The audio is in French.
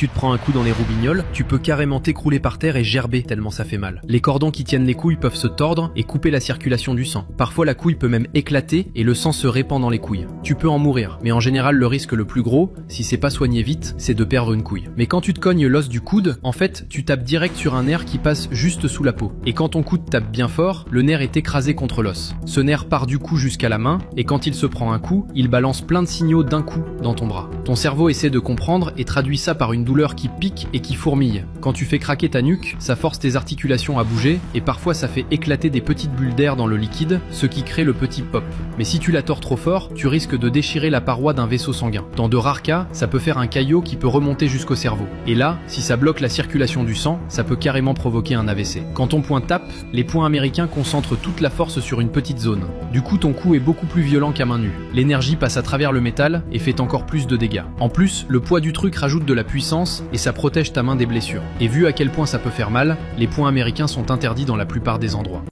tu te prends un coup dans les roubignoles, tu peux carrément t'écrouler par terre et gerber tellement ça fait mal. Les cordons qui tiennent les couilles peuvent se tordre et couper la circulation du sang. Parfois la couille peut même éclater et le sang se répand dans les couilles. Tu peux en mourir, mais en général le risque le plus gros, si c'est pas soigné vite, c'est de perdre une couille. Mais quand tu te cognes l'os du coude, en fait tu tapes direct sur un nerf qui passe juste sous la peau. Et quand ton coude tape bien fort, le nerf est écrasé contre l'os. Ce nerf part du cou jusqu'à la main, et quand il se prend un coup, il balance plein de signaux d'un coup dans ton bras. Ton cerveau essaie de comprendre et traduit ça par une douleur qui pique et qui fourmille. Quand tu fais craquer ta nuque, ça force tes articulations à bouger, et parfois ça fait éclater des petites bulles d'air dans le liquide, ce qui crée le petit pop. Mais si tu la tords trop fort, tu risques de déchirer la paroi d'un vaisseau sanguin. Dans de rares cas, ça peut faire un caillot qui peut remonter jusqu'au cerveau. Et là, si ça bloque la circulation du sang, ça peut carrément provoquer un AVC. Quand ton poing tape, les poings américains concentrent toute la force sur une petite zone. Du coup, ton coup est beaucoup plus violent qu'à main nue. L'énergie passe à travers le métal et fait encore plus de dégâts. En plus, le poids du truc rajoute de la puissance et ça protège ta main des blessures. Et vu à quel point ça peut faire mal, les poings américains sont interdits dans la plupart des endroits.